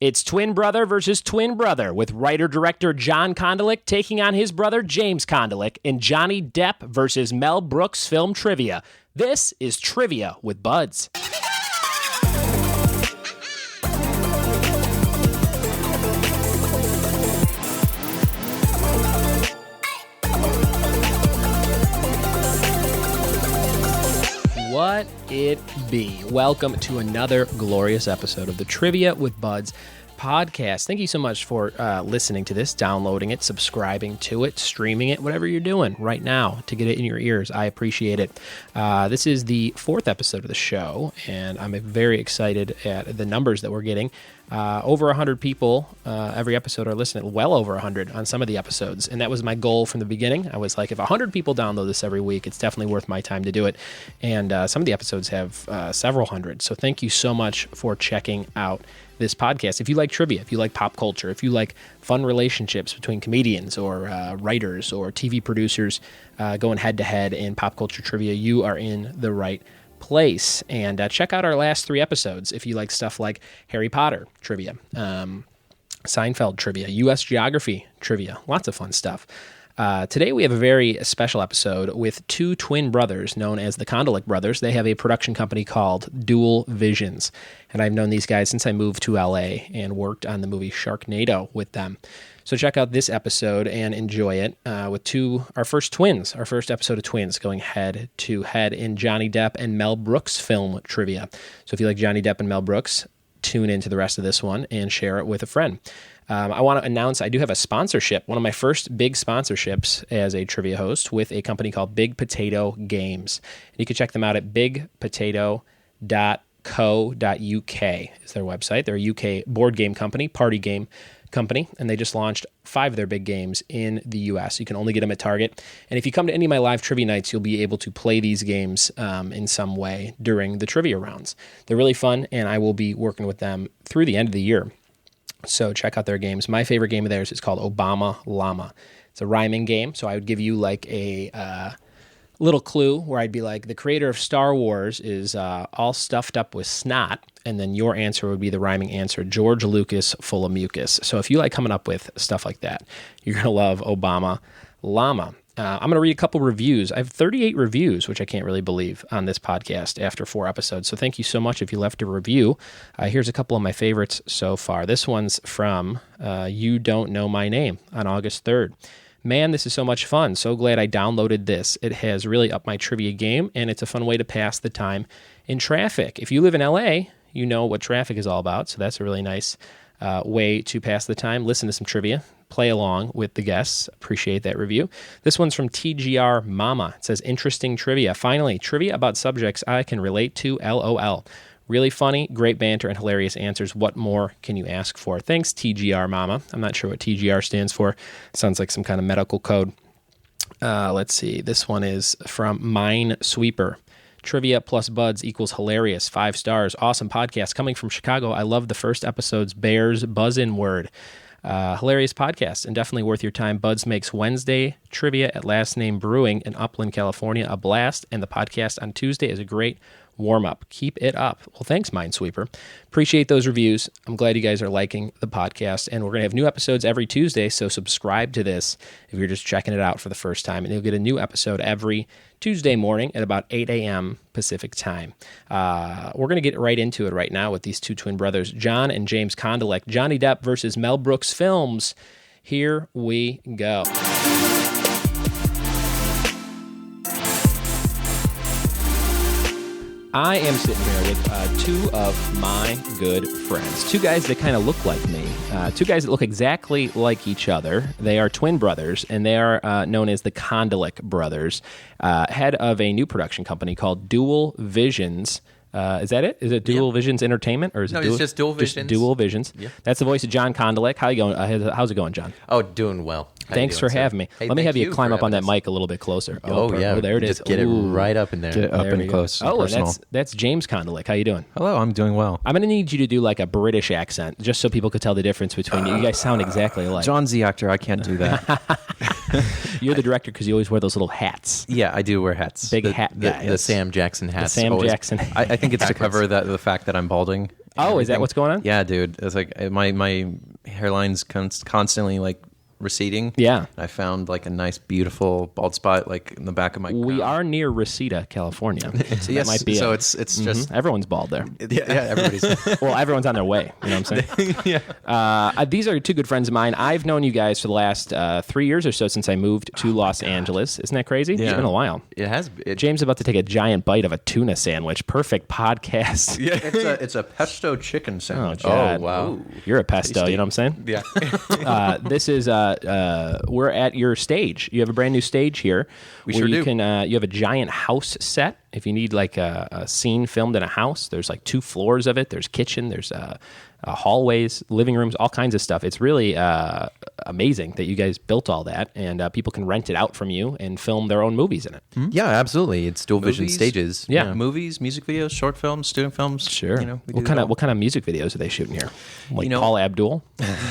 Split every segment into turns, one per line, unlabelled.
It's twin brother versus twin brother, with writer-director John Condillac taking on his brother James Condillac in Johnny Depp versus Mel Brooks film trivia. This is Trivia with Buds. What it be? Welcome to another glorious episode of the Trivia with Buds podcast. Thank you so much for listening to this, downloading it, subscribing to it, streaming it, whatever you're doing right now to get it in your ears. I appreciate it. This is the fourth episode of the show, and I'm very excited at the numbers that we're getting. Over 100 people every episode are listening, well over 100 on some of the episodes, and that was my goal from the beginning. I was like, if 100 people download this every week, it's definitely worth my time to do it, and some of the episodes have several hundred, so thank you so much for checking out this podcast. If you like trivia, if you like pop culture, if you like fun relationships between comedians or writers or TV producers going head-to-head in pop culture trivia, you are in the right place. And check out our last 3 episodes if you like stuff like Harry Potter trivia, Seinfeld trivia, U.S. geography trivia, lots of fun stuff. Today we have a very special episode with 2 twin brothers known as the Condillac brothers. They have a production company called Dual Visions, and I've known these guys since I moved to LA and worked on the movie Sharknado with them. So check out this episode and enjoy it with our first episode of twins going head to head in Johnny Depp and Mel Brooks film trivia. So if you like Johnny Depp and Mel Brooks, tune into the rest of this one and share it with a friend. I want to announce I do have a sponsorship, one of my first big sponsorships as a trivia host with a company called Big Potato Games. And you can check them out at bigpotato.co.uk is their website. They're a UK board game company, party game company, and they just launched 5 of their big games in the U.S. You can only get them at Target. And if you come to any of my live trivia nights, you'll be able to play these games in some way during the trivia rounds. They're really fun, and I will be working with them through the end of the year. So check out their games. My favorite game of theirs is called Obama Llama. It's a rhyming game, so I would give you like a little clue where I'd be like, the creator of Star Wars is all stuffed up with snot, and then your answer would be the rhyming answer, George Lucas full of mucus. So if you like coming up with stuff like that, you're going to love Obama Llama. I'm going to read a couple reviews. I have 38 reviews, which I can't really believe, on this podcast after 4 episodes. So thank you so much if you left a review. Here's a couple of my favorites so far. This one's from You Don't Know My Name on August 3rd. Man, this is so much fun. So glad I downloaded this. It has really upped my trivia game, and it's a fun way to pass the time in traffic. If you live in LA, you know what traffic is all about, so that's a really nice way to pass the time. Listen to some trivia. Play along with the guests. Appreciate that review. This one's from TGR Mama. It says, interesting trivia. Finally, trivia about subjects I can relate to, LOL. Really funny, great banter, and hilarious answers. What more can you ask for? Thanks, TGR Mama. I'm not sure what TGR stands for. Sounds like some kind of medical code. Let's see. This one is from Minesweeper. Trivia plus buds equals hilarious. 5 stars. Awesome podcast. Coming from Chicago, I love the first episode's Bears Buzzin' Word. Hilarious podcast and definitely worth your time. Buds makes Wednesday trivia at Last Name Brewing in Upland, California a blast, and the podcast on Tuesday is a great warm-up. Keep it up. Well, thanks, Minesweeper. Appreciate those reviews. I'm glad you guys are liking the podcast, and we're going to have new episodes every Tuesday, so subscribe to this if you're just checking it out for the first time, and you'll get a new episode every Tuesday morning at about 8 a.m. Pacific time. We're going to get right into it right now with these 2 twin brothers, John and James Condillac, Johnny Depp versus Mel Brooks films. Here we go. I am sitting here with 2 of my good friends, 2 guys that kind of look like me, 2 guys that look exactly like each other. They are twin brothers, and they are known as the Condillac brothers, head of a new production company called Dual Visions. Is that it? Is it Dual Visions Entertainment, or is it?
No, it's just Dual Visions.
Just Dual Visions. Yeah. That's the voice of John Condillac. How you going? How's it going, John?
Oh, doing well.
Thanks for having me.
Hey,
let me have you climb up on that mic a little bit closer.
Oh yeah.
Oh, there it is.
Just get it right up in there.
Get it up and close.
Oh, and that's James Condillac. How you doing?
Hello, I'm doing well.
I'm going to need you to do like a British accent, just so people could tell the difference between you. You guys sound exactly alike.
John's the actor. I can't do that.
You're the director because you always wear those little hats.
Yeah, I do wear hats.
Big hat guy.
The Sam Jackson hats.
The Sam Jackson.
I think it's to cover the fact that I'm balding.
Oh, is that
everything.
what's going on?
Yeah, dude. It's like my hairline's constantly like receding.
Yeah.
I found like a nice, beautiful bald spot like in the back of my crown.
We are near Reseda, California. So
Yes,
that might be
so
it.
it's just
Everyone's bald there.
yeah, everybody's
Well, everyone's on their way. You know what I'm saying?
yeah.
These are two good friends of mine. I've known you guys for the last 3 years or so since I moved to Los Angeles. Isn't that crazy? It's
Yeah.
been a while.
It has
James is about to take a giant bite of a tuna sandwich. Perfect podcast.
it's a pesto chicken
Oh,
sandwich.
God.
wow.
You're a pesto, you know what I'm saying?
Yeah.
This is we're at your stage. You have a brand new stage here.
We
where
sure
you
do.
can you have a giant house set. If you need like a scene filmed in a house, there's like 2 floors of it. There's kitchen. There's hallways, living rooms, all kinds of stuff. It's really amazing that you guys built all that, and people can rent it out from you and film their own movies in it.
Yeah, absolutely. It's dual vision
Movies?
stages.
Yeah.
Movies, music videos, short films, student films.
Sure.
You know, we
what
do
kind
it
of
all.
what kind of music videos are they shooting here? Like
You know-
Paula Abdul?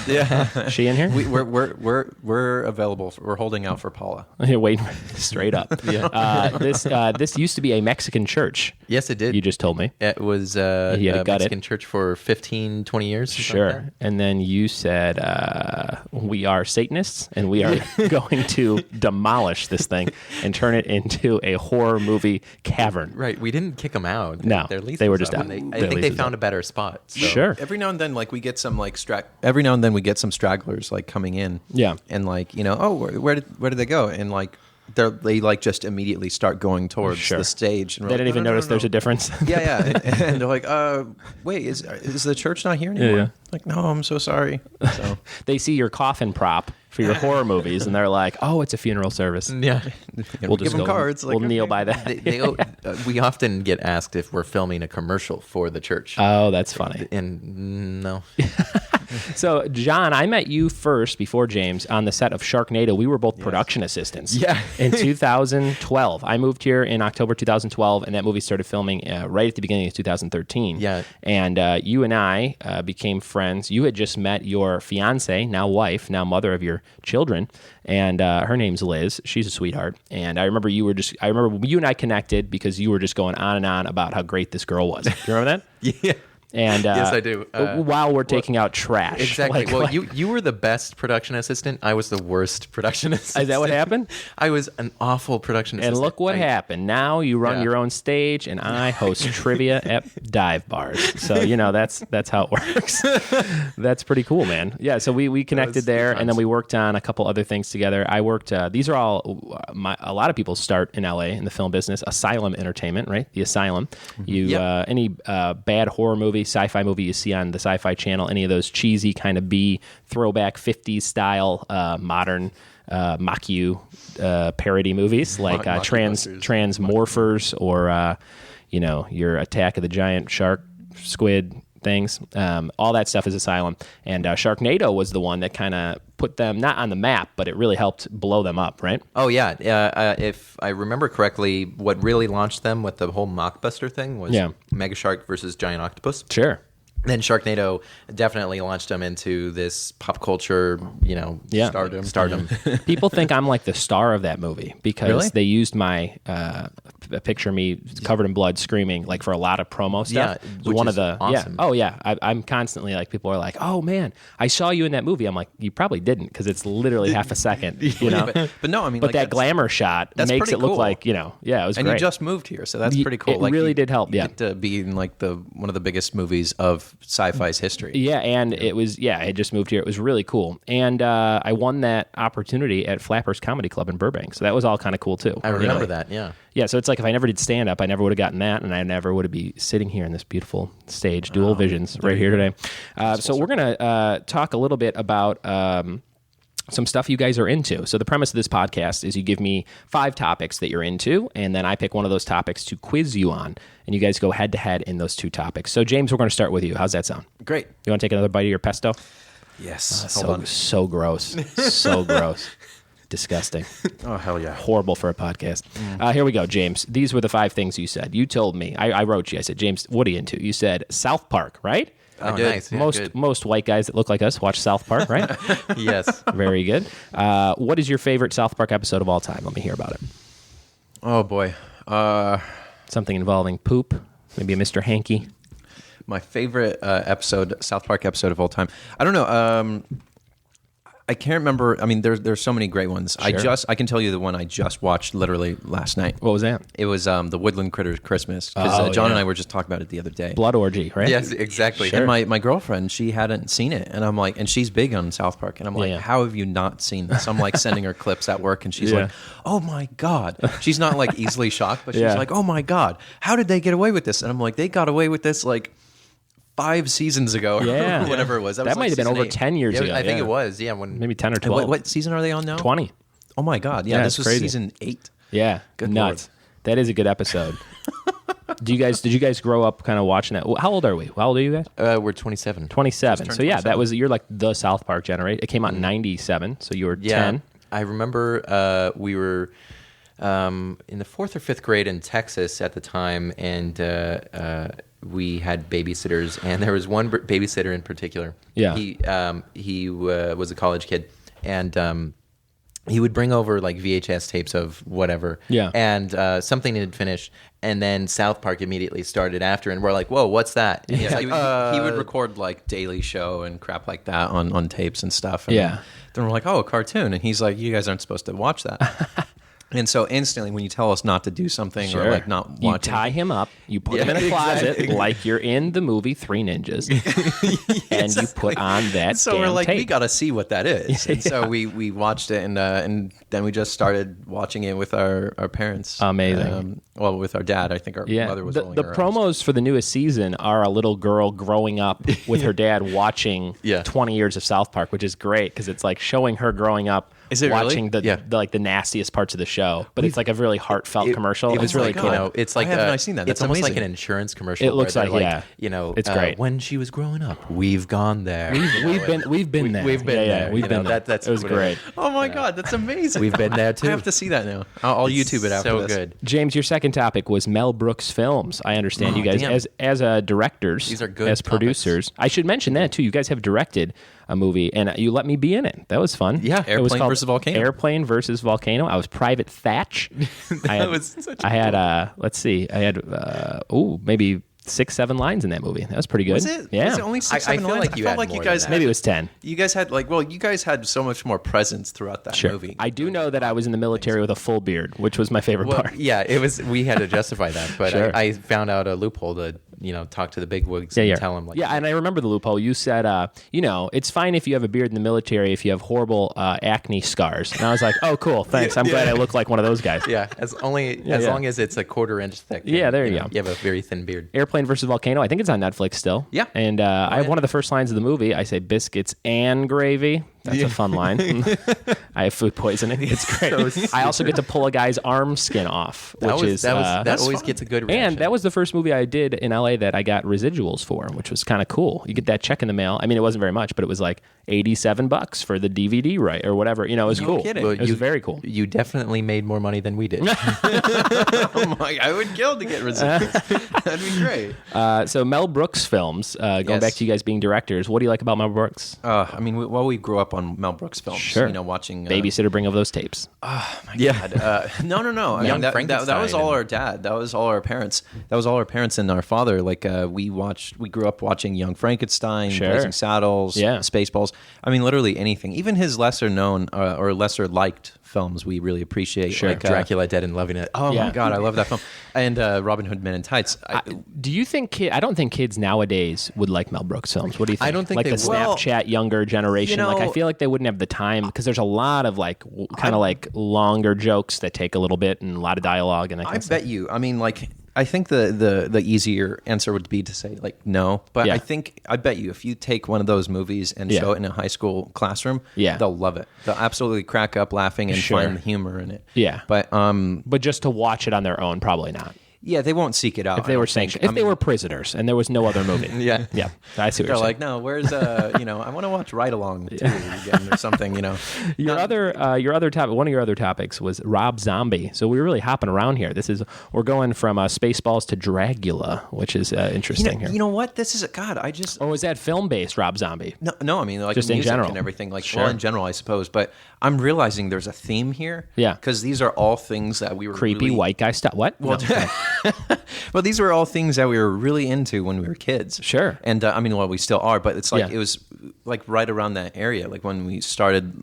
Yeah.
She in here?
We're available. We're holding out for Paula.
Wait, straight up. This used to be a Mexican church.
Yes, it did.
You just told me.
It was
You had to
a
gut it.
Mexican church for 15, 20 years. something
Sure.
like that.
And then you said, we are Satanists and we are going to demolish this thing and turn it into a horror movie cavern.
Right. We didn't kick them out.
No,
Their lease
they were
was
just
up,
out.
and
Their
I think
lease
they
was
found
up.
a better spot. So
Sure.
Every now and then, like we get some like every now and then we get some stragglers like coming in.
Yeah.
And like where did they go? And like they like just immediately start going towards
Sure.
the stage. And we're
They
like,
didn't even
"No, no,
notice
no,
there's
no."
a difference.
Yeah. And they're like, wait, is the church not here anymore?
Yeah.
Like, no, I'm so sorry. So
They see your coffin prop for your horror movies and they're like, oh, it's a funeral service.
yeah,
We'll
give
just
them
go-
cards.
we'll kneel by that.
We often get asked if we're filming a commercial for the church,
Oh, that's funny.
and no.
So, John, I met you first before James on the set of Sharknado. We were both production assistants.
Yeah.
In 2012. I moved here in October 2012, and that movie started filming right at the beginning of 2013.
Yeah.
And you and I became friends. You had just met your fiance, now wife, now mother of your children, and her name's Liz. She's a sweetheart. And I remember you and I connected because you were just going on and on about how great this girl was. Do you remember that?
Yeah.
And
Yes, I do.
while we're taking out trash.
Exactly.
Like-
Well,
like-
you were the best production assistant. I was the worst production assistant.
Is that what happened?
I was an awful production
And
assistant.
look what happened. Now you run
Yeah.
your own stage, and I host trivia at dive bars. So that's how it works. That's pretty cool, man. Yeah. So we connected
was
there,
good
and then
times.
we worked on a couple other things together. I worked. These are all a lot of people start in LA in the film business. Asylum Entertainment, right? The Asylum. You
Yep.
any bad horror movie, sci-fi movie you see on the Sci-Fi Channel, any of those cheesy kind of B throwback 50s style modern mock you parody movies like
Mockbusters.
Transmorphers or your Attack of the Giant Shark Squid things. All that stuff is Asylum. And Sharknado was the one that kind of put them not on the map, but it really helped blow them up, right?
Oh yeah. If I remember correctly, what really launched them with the whole mockbuster thing was Mega Shark versus Giant Octopus.
Sure.
Then Sharknado definitely launched them into this pop culture, stardom.
People think I'm like the star of that movie because
Really?
they used my a picture of me covered in blood screaming like for a lot of promo stuff.
Yeah,
It was
which
one
is
of the
awesome.
yeah. Oh yeah, I'm constantly like people are like, "Oh man, I saw you in that movie." I'm like, "You probably didn't because it's literally half a second, you know."
But no, I mean,
But
like,
that
that's-
glamour shot
that's
makes
pretty
it look
cool.
like, yeah, it was
And
great.
you just moved here, so that's
Ye-
pretty cool.
it really did help,
You
yeah.
get to be in like one of the biggest movies of sci-fi's history.
Yeah, and it was, I had just moved here. It was really cool. And I won that opportunity at Flappers Comedy Club in Burbank. So that was all kind of cool, too.
I remember that. Yeah.
Yeah, so it's like if I never did stand-up, I never would have gotten that, and I never would have been sitting here in this beautiful stage, Dual Visions, right here today. So we're going to talk a little bit about some stuff you guys are into. So the premise of this podcast is you give me 5 topics that you're into, and then I pick one of those topics to quiz you on, and you guys go head-to-head in those 2 topics. So, James, we're going to start with you. How's that sound?
Great.
You want to take another bite of your pesto?
Yes. Hold on.
So gross. So gross. Disgusting.
Oh hell yeah.
Horrible for a podcast. Here we go, James. These were the 5 things you said. You told me. I wrote you. I said, James, what are you into? You said South Park, right?
Oh,
did.
nice. Yeah, good.
Most white guys that look like us watch South Park, right?
Yes.
Very good. What is your favorite South Park episode of all time? Let me hear about it.
Oh boy.
Something involving poop. Maybe a Mr. Hanky.
my favorite South Park episode of all time. I don't know. I can't remember. I mean, there's so many great ones.
Sure.
I can tell you the one I just watched literally last night.
What was that?
It was the Woodland Critters Christmas, because John and I were just talking about it the other day.
Blood orgy, right?
Yes, exactly.
And my girlfriend, she hadn't seen it, and I'm like, and she's big on South Park, and I'm like, how have you not seen this? I'm like sending her clips at work, and she's like, oh my God. She's not like easily shocked, but she's like, oh my God, how did they get away with this? And I'm like, they got away with this like 5 seasons ago, or whatever it was.
That might have been over 10 years ago.
I think it was, when
maybe 10 or 12.
What season are they on now?
20.
Oh my God, this was
crazy.
season 8.
Yeah,
Good
nuts.
Lord.
That is a good episode. Did you guys grow up kind of watching that? How old are we? How old are you guys?
we're 27.
27. So yeah,
27.
that was you're like the South Park generation. It came out in 97, so you were 10.
I remember we were in the 4th or 5th grade in Texas at the time, and we had babysitters, and there was one babysitter in particular.
Yeah.
He was a college kid, and he would bring over like VHS tapes of whatever.
Yeah.
And something had finished, and then South Park immediately started after, and we're like, whoa, what's that? And he's like,
He would record like Daily Show and crap like that on tapes and stuff. And
Yeah.
then we're like, oh, a cartoon. And he's like, you guys aren't supposed to watch that. And so instantly when you tell us not to do something or like not
you
watch
tie him up, you put him in a closet like you're in the movie Three Ninjas, and you put on that
so
damn
we're like,
tape.
we got to see what that is. And so we watched it, and then we just started watching it with our parents.
Amazing.
With our dad. I think our mother was
the
rolling her eyes.
promos for the newest season are a little girl growing up with her dad watching 20 years of South Park, which is great because it's like showing her growing up.
Is it
watching
really?
the nastiest parts of the show, but it's like a really heartfelt commercial. It's really cool.
It's like
haven't I seen that?
It's
That's
almost
amazing.
like an insurance commercial.
It looks
where
like,
they're
it's great.
When she was growing up, we've gone there.
We've been there.
We've been there.
We've been there.
That's
it was great.
Oh my God, that's amazing.
We've been there too.
I have to see that now. I'll YouTube it after
so
this.
good.
James, your second topic was Mel Brooks films. I understand you guys
damn.
as directors,
These are good
as
topics.
producers. I should mention that too. You guys have directed a movie, and you let me be in it. That was fun.
Yeah,
It was
Airplane
called
versus Volcano.
Airplane versus Volcano. I was Private Thatch. I had let's see, I had maybe 6-7 lines in that movie. That was pretty good.
Was it?
Yeah.
Was it only 6-7
I feel
lines?
like you
I
had
felt like you
more
guys
than that.
Maybe it was 10.
You guys had you guys had so much more presence throughout that movie.
I do know that I was in the military with a full beard, which was my favorite part.
Yeah, it was. We had to justify that, but
Sure.
I found out a loophole to talk to the bigwigs and tell them
and I remember the loophole. You said, it's fine if you have a beard in the military if you have horrible acne scars. And I was like, oh, cool, thanks. I'm glad I look like one of those guys.
Yeah, as long as it's a 1/4 inch thick.
Yeah, there you go.
You have a very thin beard.
Airplane versus Volcano. I think it's on Netflix still.
Yeah.
And I have one of the first lines of the movie. I say biscuits and gravy. That's a fun line. I have food poisoning. It's great. I also get to pull a guy's arm skin off, which
That always gets a good reaction.
and that was the first movie I did in LA that I got residuals for, which was kind of cool. You get that check in the mail. I mean, it wasn't very much, but it was like $87 for the DVD, right, or whatever. It was cool.
kidding.
It was very cool.
You definitely made more money than we did.
I would kill to get residuals. That'd be great.
So Mel Brooks films. Going
Yes.
back to you guys being directors, what do you like about Mel Brooks?
I mean, we grew up on Mel Brooks films.
Sure.
Watching
Babysitter, bring over those tapes.
No. I mean,
Young
that was
Frankenstein
all
and-
our dad. That was all our parents. That was all our parents and our father. Like we grew up watching Young Frankenstein,
Sure.
Blazing Saddles,
Yeah.
Spaceballs. I mean, literally anything. Even his lesser known or lesser liked films, we really appreciate.
Sure.
Like
Dracula Dead and Loving It.
Oh
Yeah.
my God, I love that film. And Robin Hood Men in Tights.
Do you think I don't think kids nowadays would like Mel Brooks films. What do you think?
I don't think
like
they
the
would.
Snapchat younger generation. Like I feel like they wouldn't have the time because there's a lot of like kind of like longer jokes that take a little bit and a lot of dialogue and that kind
I
of stuff.
bet you. I mean, like, I think the easier answer would be to say like no, but
Yeah.
I bet you if you take one of those movies and
Yeah.
show it in a high school classroom,
Yeah.
they'll love it. They'll absolutely crack up laughing and
Sure.
find the humor in it.
Yeah.
but
But just to watch it on their own, probably not.
yeah, they won't seek it out.
If they were sanctioned, if they were prisoners and there was no other movie.
Yeah.
Yeah. I see what
they're
you're
like,
saying.
no, where's I want to watch Ride Along too again or something.
Your other topic, one of your other topics was Rob Zombie. So we're really hopping around here. We're going from Spaceballs to Dragula, which is interesting here.
You know what? This is God. I just
Or was that film-based Rob Zombie?
No, I mean like
Just in
music
general.
and everything. Like
Sure.
well, in general, I suppose. But I'm realizing there's a theme here.
Yeah.
because these are all things that we were
Creepy
really,
white guy stuff. What?
Well,
No.
Well, these were all things that we were really into when we were kids.
Sure.
And I mean, well, we still are, but it's like
Yeah.
it was like right around that area. Like when we started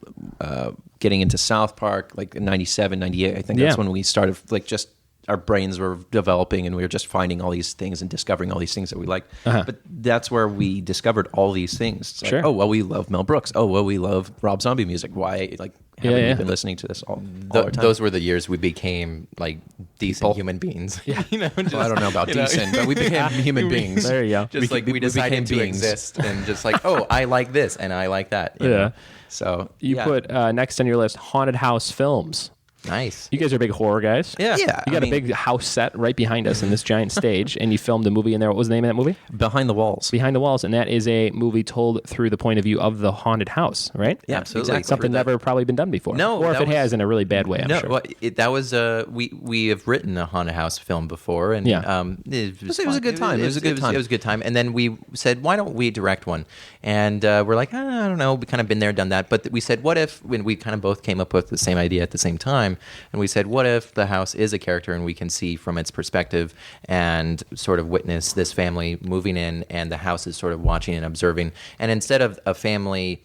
getting into South Park, like in 97, 98, I think that's
Yeah.
when we started, like just our brains were developing and we were just finding all these things and discovering all these things that we liked. But that's where we discovered all these things. It's like,
Sure.
oh, well, we love Mel Brooks. Oh, well, we love Rob Zombie music. Why, like, haven't
yeah.
we been listening to this all our time?
Those were the years we became like decent human beings. Yeah.
Well, I don't know about decent, but we became human beings.
There you go.
Just we decided to
beings.
exist and just like, oh, I like this and I like that. you
Yeah.
know?
So
You put next on your list haunted house films.
Nice.
You guys are big horror guys.
Yeah.
Yeah.
You got a big house set right behind us in this giant stage, and you filmed a movie in there. What was the name of that movie?
Behind the Walls.
Behind the Walls, and that is a movie told through the point of view of the haunted house, right?
Yeah,
Absolutely.
exactly.
Something never probably been done before.
No,
or if
that
it
was-
has, in a really bad way. I'm
No,
sure.
well, that was we have written a haunted house film before, and
Yeah.
it was
a good time. It was a good time.
It was a good time, and then we said, why don't we direct one? And we're like, I don't know, we kind of been there, done that. But we said, what if when we kind of both came up with the same idea at the same time, and we said, what if the house is a character and we can see from its perspective and sort of witness this family moving in, and the house is sort of watching and observing, and instead of a family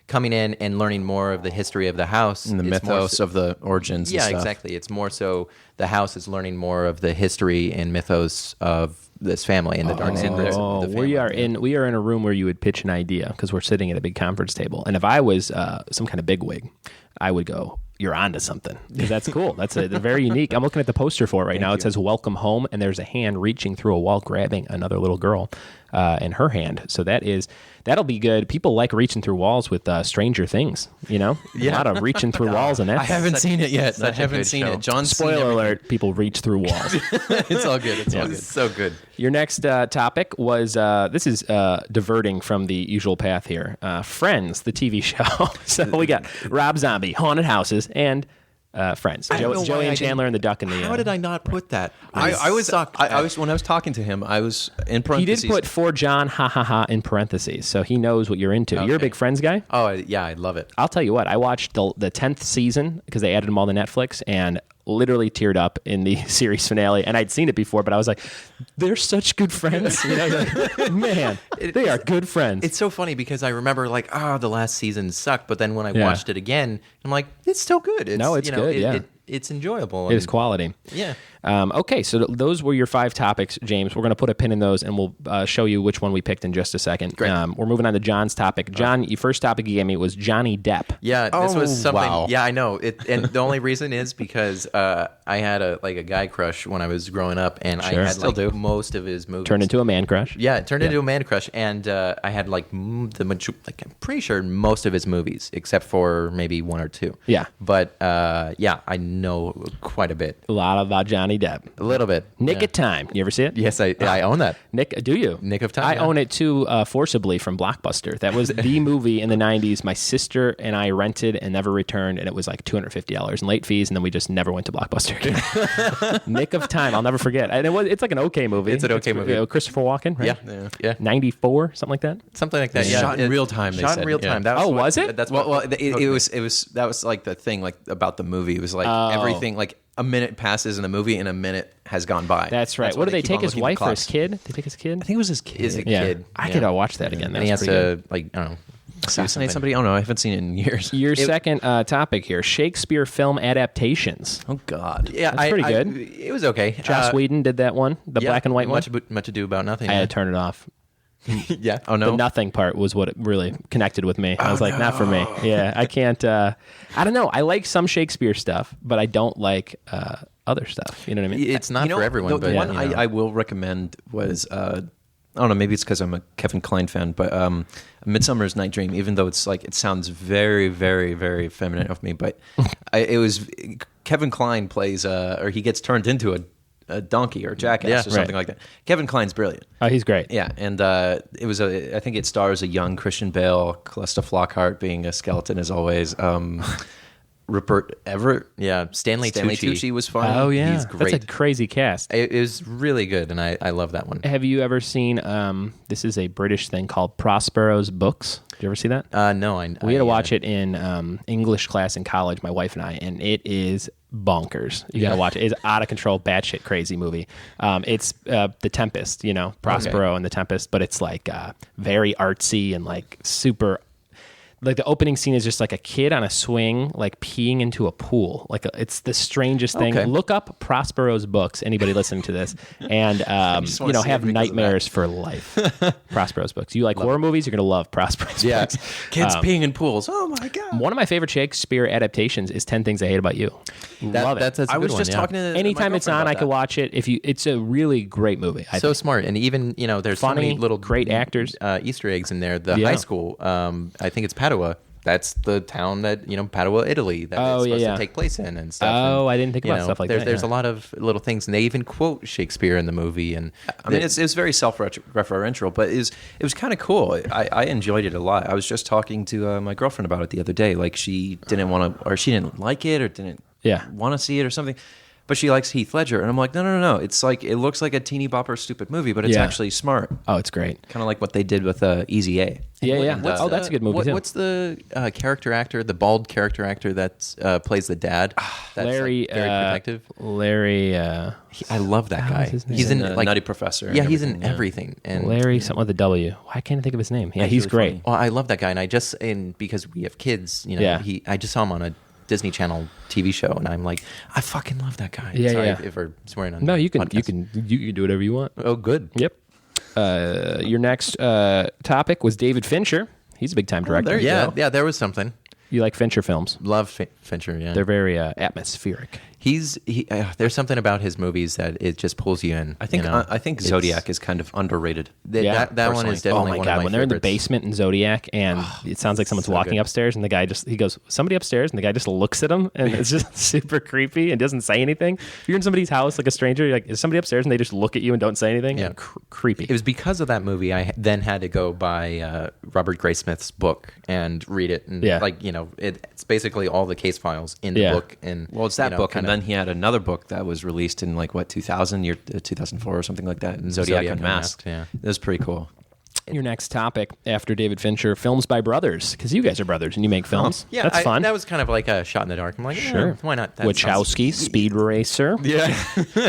coming in and learning more of the history of the house
And the
it's more
mythos of the origins.
yeah,
and stuff.
exactly. It's more so the house is learning more of the history and mythos of this family and the dark secrets
Oh,
of the family.
we are in a room where you would pitch an idea because we're sitting at a big conference table. And if I was some kind of bigwig, I would go, "You're onto something," because that's cool. They're very unique. I'm looking at the poster for it right now. It says "Welcome Home," and there's a hand reaching through a wall, grabbing another little girl in her hand. So that'll be good. People like reaching through walls with Stranger Things. You know, a lot of reaching through walls, and that.
I haven't seen it yet. I
such a
haven't
good
seen
show.
it. John's seen
Spoiler
everything.
alert: people reach through walls.
It's all good. It's all good.
So good.
Your next topic was this is diverting from the usual path here. Friends, the TV show. So we got Rob Zombie, haunted houses, and Friends.
I don't know
Joey
why I
and Chandler
didn't-
and the duck and the.
How did I not put that?
I was when I was talking to him, I was in
He
parentheses.
did put for John, ha ha ha, in parentheses, so he knows what you're into. You're a
Okay.
big Friends guy.
Oh yeah, I love it.
I'll tell you what. I watched the 10th season because they added them all to Netflix, and literally teared up in the series finale. And I'd seen it before, but I was like, "They're such good friends." You know, like, man, they are good friends.
It's so funny because I remember like, the last season sucked, but then when I
Yeah.
watched it again, I'm like, it's still good. It's,
No, it's good, yeah.
it's enjoyable.
It is
and-
quality.
Yeah.
Okay, so those were your 5 topics, James. We're going to put a pin in those, and we'll show you which one we picked in just a second.
Great.
We're moving on to John's topic. John, your first topic you gave me was Johnny Depp.
Yeah, this was something.
wow.
Yeah, I know. And the only reason is because I had a guy crush when I was growing up, and
Sure.
I had
Still
like most of his movies.
Turned into a man crush.
Yeah, it turned into a man crush, and I had like I'm pretty sure most of his movies, except for maybe 1 or 2.
Yeah.
But yeah, I know quite a bit,
A lot about Johnny Depp.
a little bit.
Nick
Yeah.
of Time. You ever see it?
Yes, I own that.
Nick, do you?
Nick of Time,
I
yeah.
own it too, forcibly from Blockbuster. That was the movie in the 90s my sister and I rented and never returned, and it was like $250 in late fees, and then we just never went to Blockbuster again. Nick of Time. I'll never forget. And it's like an okay movie.
It's an okay movie.
Christopher Walken, right?
Yeah.
94, something like that.
Something like that. Yeah,
Shot in real time, they
Shot
said.
in real
Yeah.
time. That was
Oh,
what-
was it?
That's
Well,
what-
it was that was like the thing like about the movie. It was like everything like a minute passes in the movie and a minute has gone by.
That's right.
why
What do they
keep
take
on
his
looking at
wife or his
clocks.
kid? Did they take his kid?
I think it was his kid.
Is a
Yeah.
kid.
I
yeah.
could watch that again. That
And he
was
has
pretty
to
good.
like I don't know.
Assassinate somebody? Oh no, I haven't seen it in years.
Your second topic here: Shakespeare film adaptations.
Oh God.
Yeah,
That's pretty good.
It was okay.
Joss Whedon did that one, the
yeah,
black and white one.
Much ado about nothing.
I had to turn it off.
yeah.
Oh no.
The nothing part was what really connected with me. I was like, not for me. Yeah, I can't. I don't know. I like some Shakespeare stuff, but I don't like other stuff. You know what I mean?
It's not
You know,
for everyone,
the
but
one
you know.
I will recommend was I don't know, maybe it's because I'm a Kevin Kline fan, but Midsummer's Night Dream. Even though it's like it sounds very, very, very feminine of me, but it was Kevin Kline plays or he gets turned into a donkey or a jackass
Yeah,
or something
right.
like that. Kevin Kline's brilliant.
Oh, he's great.
Yeah, and it was I think it stars a young Christian Bale, Callista Flockhart being a skeleton as always. Rupert Everett.
Yeah, Stanley Tucci.
was fun.
Oh yeah,
He's great.
That's a crazy cast.
It was really good, and I love that one.
Have you ever seen? This is a British thing called Prospero's Books. Did you ever see that?
No,
We had to watch it in English class in college, my wife and I, and it is bonkers. You got to watch it. It's out of control, batshit crazy movie. It's The Tempest, Prospero and The Tempest, but it's like very artsy and like super. Like the opening scene is just like a kid on a swing, like peeing into a pool. Like it's the strangest thing.
Okay.
Look up Prospero's books. Anybody listening to this, and have nightmares for life. Prospero's books. You like horror movies? You're gonna love Prospero's books.
Kids peeing in pools. Oh my god!
One of my favorite Shakespeare adaptations is 10 Things I Hate About You. Love it.
That's a
I was
good
just
one,
talking to
Anytime
my
it's on,
girlfriend
I
about
could
that.
watch it. It's a really great movie. I
So
think.
smart, and even there's so
Funny,
many little
great actors.
Easter eggs in there. The
Yeah.
high school, I think it's Padua. That's the town that Padua, Italy, that it's supposed to take place in and stuff.
Oh,
and,
I didn't think about stuff like that.
There's a lot of little things, and they even quote Shakespeare in the movie. And
I mean, it's very self-referential, but it was kind of cool. I enjoyed it a lot. I was just talking to my girlfriend about it the other day. Like she didn't want to, or she didn't like it, or didn't want to see it, or something. But she likes Heath Ledger, and I'm like, no. It's like it looks like a teeny bopper stupid movie, but it's actually smart.
Oh, it's great.
Kind of like what they did with Easy A.
Yeah. That's a good movie too.
What's the character actor, the bald character actor that plays the dad? That's
Larry,
very protective.
Larry.
I love that guy.
is his name?
He's in like
Nutty Professor.
Yeah,
and
he's in
everything,
everything. And
Larry, something with a W. Why can't I think of his name? Yeah, he's
really
great.
funny.
well, I love that guy, and because we have kids, I just saw him on a Disney Channel TV show, and I'm like, I fucking love that guy.
Yeah,
Sorry
yeah.
if we're swearing on.
No, you can
podcast.
do whatever you want.
Oh, good.
Yep. Your next topic was David Fincher. He's a big time director.
there you
Yeah,
go.
yeah. There was something.
You like Fincher films?
Love Fincher. Yeah,
They're very atmospheric.
there's something about his movies that it just pulls you in.
I think
It's-
Zodiac is kind of underrated.
Yeah,
that one is definitely
oh my
one
god,
of my
when they're in the
favorites.
basement in Zodiac and it sounds like someone's
so
walking
good.
upstairs and the guy he goes, somebody upstairs, and the guy just looks at him and it's just super creepy and doesn't say anything. If you're in somebody's house like a stranger, you're like, is somebody upstairs, and they just look at you and don't say anything?
Yeah.
And creepy.
It was because of that movie I then had to go buy Robert Graysmith's book and read it. And it's basically all the case files in the book. And
Well, it's that book, and
kinda-
then he had another book that was released in like 2004 or something like that. Zodiac Unmasked.
yeah.
It was pretty cool.
Your next topic after David Fincher, films by brothers, because you guys are brothers and you make films.
Yeah,
That's fun.
That was kind of like a shot in the dark. I'm like,
Sure.
why not? That sounds-
Wachowski, Speed Racer.
Yeah,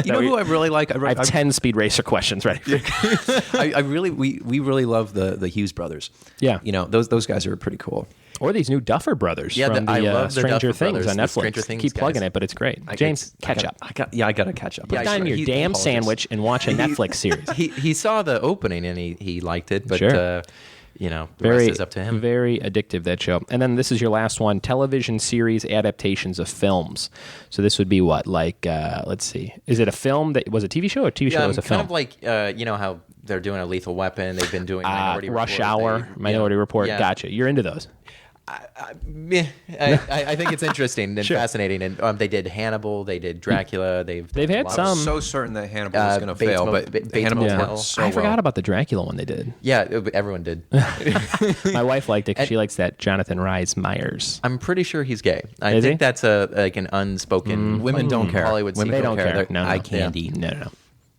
you know who I really like?
I have 10 Speed Racer questions ready for you.
we really love the Hughes brothers.
Yeah.
Those guys are pretty cool.
Or these new Duffer Brothers
Yeah,
from
I
the
love the
Stranger
Duffer
Things
Brothers,
on
the
Netflix.
Stranger Things
Keep plugging
guys.
it, but it's great. James, catch up.
I gotta catch up.
Put down your damn sandwich and watch a Netflix series.
He saw the opening and he liked it, but
Sure.
the rest is up to him.
Very addictive, that show. And then this is your last one, television series adaptations of films. So this would be what? Like, let's see. Is it a film that was a TV show or a TV show that was a film?
kind of like how they're doing a Lethal Weapon. They've been doing Minority
Rush
Report.
Hour, Minority Report.
yeah.
Gotcha. You're into those.
I think it's interesting and
Sure.
fascinating. And they did Hannibal, they did Dracula. They've
They've had
a lot
some.
of-
I'm so certain that Hannibal was going to
Bates
fail,
Mo-
but
Bates
Hannibal
Motel.
worked so
I
well.
forgot about the Dracula one they did.
Yeah, everyone did.
My wife liked it because she likes that Jonathan Rhys Myers.
I'm pretty sure he's gay. I
Is
think
he?
that's an unspoken.
Women don't care.
Hollywood
Women
They
secret.
don't care.
They're
No,
eye
no.
candy.
No.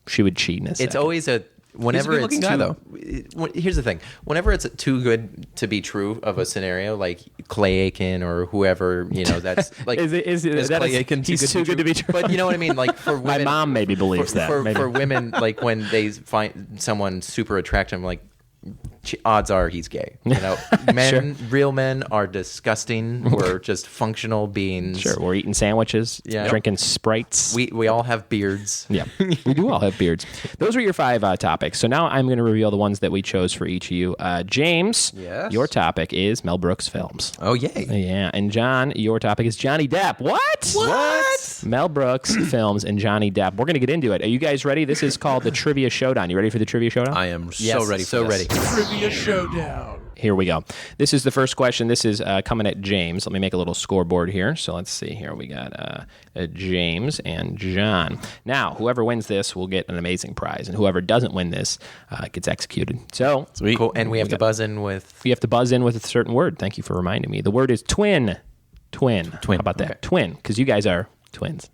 She would cheat in a
It's
second.
always whenever it's
good-looking
too,
guy, though.
Here's the thing: whenever it's too good to be true of a scenario, like Clay Aiken or whoever, that's like.
Is that
Clay
a-
Aiken
he's too good to be true?
But you know what I mean? Like for women,
My mom maybe believes that.
For,
maybe.
for women, like when they find someone super attractive, like odds are he's gay. Men, real men are disgusting. We're just functional beings.
Sure, we're eating sandwiches,
Yeah.
drinking Sprites.
We all have beards.
Yeah, we do all have beards. Those were your 5 topics. So now I'm going to reveal the ones that we chose for each of you. James,
Yes?
your topic is Mel Brooks films.
Oh, yay.
Yeah, and John, your topic is Johnny Depp. What? Mel Brooks films and Johnny Depp. We're going to get into it. Are you guys ready? This is called the Trivia Showdown. You ready for the Trivia Showdown?
I am
Yes,
so ready for
so
this.
ready.
Trivia Showdown.
Here we go. This is the first question. This is coming at James. Let me make a little scoreboard here. So let's see here. We got James and John. Now, whoever wins this will get an amazing prize, and whoever doesn't win this gets executed. So
Cool. And we have to buzz in with.
you have to buzz in with a certain word. Thank you for reminding me. The word is twin. Twin. How about that?
Okay.
Twin, because you guys are twins.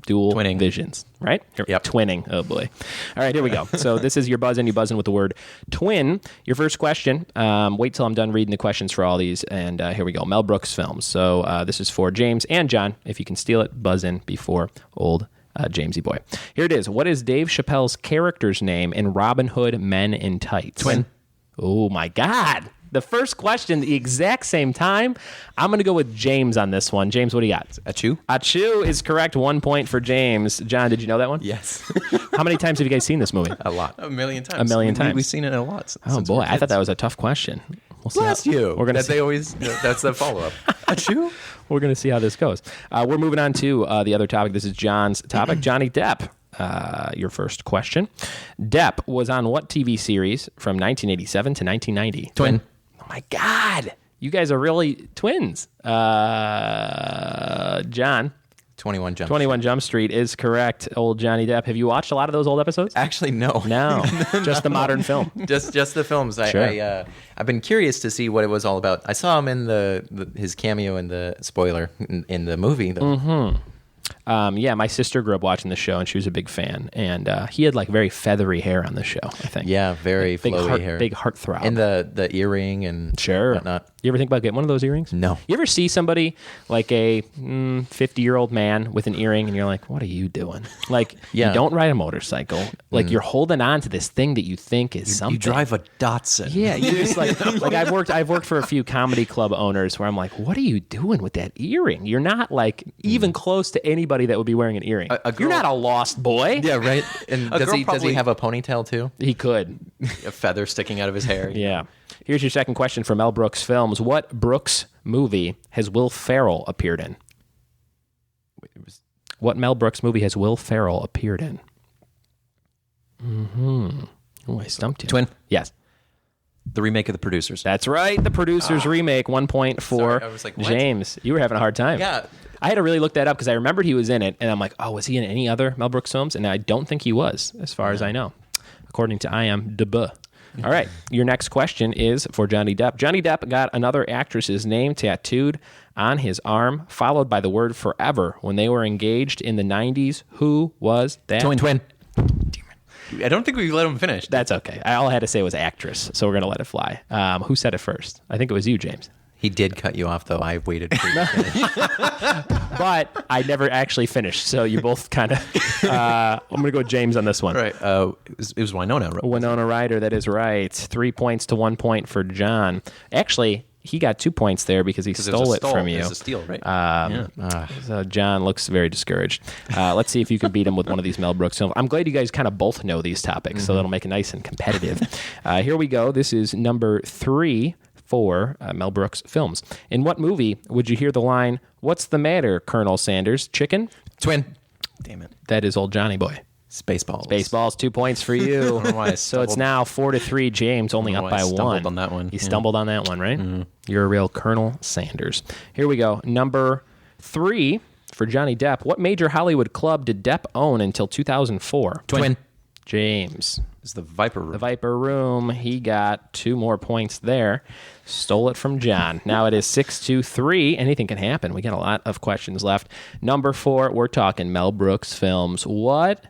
Dual
Twinning.
visions, right?
Yep.
Twinning. Oh, boy. All right, here we go. So this is your buzz in. You buzz in with the word twin. Your first question. Wait till I'm done reading the questions for all these. And here we go. Mel Brooks films. So this is for James and John. If you can steal it, buzz in before old Jamesy boy. Here it is. What is Dave Chappelle's character's name in Robin Hood Men in Tights?
Twin.
Oh, my God. The first question, the exact same time. I'm going to go with James on this one. James, what do you got?
Achu?
Achu is correct. 1 point for James. John, did you know that one?
Yes.
How many times have you guys seen this movie?
A lot.
A million times.
A million times.
We've seen it a lot.
Oh, boy. I thought that was a tough question. We'll see
Bless
how,
you.
We're gonna
That
see,
they always. That's the follow-up.
Achu?
we're going to see how this goes. We're moving on to the other topic. This is John's topic. Johnny Depp. Your first question. Depp was on what TV series from 1987 to 1990?
Twin.
Oh, my God. You guys are really twins. John.
21 Jump.
21 Jump Street is correct. Old Johnny Depp. Have you watched a lot of those old episodes?
Actually, no.
No. Just the modern film.
just the films.
Sure.
I've been curious to see what it was all about. I saw him in his cameo in the spoiler in the movie. Though.
Yeah, my sister grew up watching the show, and she was a big fan. And he had like very feathery hair on the show, I think.
Yeah, very
big
flowy hair.
big heartthrob.
And the earring and
Sure.
whatnot.
You ever think about getting one of those earrings?
No.
You ever see somebody like a 50-year-old man with an earring, and you're like, what are you doing? Like,
Yeah.
you don't ride a motorcycle. Like, you're holding on to this thing that you think is something.
You drive a Datsun.
Yeah, you're just like I've worked for a few comedy club owners where I'm like, what are you doing with that earring? You're not like even close to anybody that would be wearing an earring. You're not a lost boy.
Yeah, right. And does
girl
he
probably-
have a ponytail too?
He could.
A feather sticking out of his hair.
Yeah. Here's your second question for Mel Brooks Films. What Brooks movie has Will Ferrell appeared in? What Mel Brooks movie has Will Ferrell appeared in? Oh, I stumped you.
Twin.
Yes.
The remake of The Producers.
That's right. The Producers remake. 1 point for
Sorry, I was like, what?
James. You were having a hard time.
Yeah.
I had to really look that up because I remembered he was in it, and I'm like, oh, was he in any other Mel Brooks films? And I don't think he was, as far as I know, according to IMDb. All right, your next question is for Johnny Depp. Johnny Depp got another actress's name tattooed on his arm, followed by the word forever when they were engaged in the 90s. Who was that?
Twin.
I don't think we let him finish.
That's okay. All I had to say was actress, so we're going to let it fly. Who said it first? I think it was you, James.
He did cut you off, though. I waited for you to finish.
But I never actually finished, so you both kind of... I'm going to go with James on this one.
Right. It was Winona. Right?
Winona Ryder, that is right. 3 points to 1 point for John. Actually, he got 2 points there because he stole it from you.
It was a steal, right?
So John looks very discouraged. Let's see if you can beat him with one of these Mel Brooks films. I'm glad you guys kind of both know these topics, so that'll make it nice and competitive. Here we go. This is number 3 for Mel Brooks films. In what movie would you hear the line, "What's the matter, Colonel Sanders? Chicken?"
Twin.
Damn it.
That is old Johnny boy.
Spaceballs.
Baseballs, 2 points for you.
I don't know why I
So it's
stumbled.
now 4-3. James only
I
up
don't know
by
why I stumbled
one.
on that one.
You
Yeah.
stumbled on that one, right? You're a real Colonel Sanders. Here we go. Number 3 for Johnny Depp. What major Hollywood club did Depp own until 2004?
Twin.
James.
It's the Viper Room.
The Viper Room. He got 2 more points there. Stole it from John. Now it is 6-3. Anything can happen. We got a lot of questions left. Number 4, we're talking Mel Brooks films. Which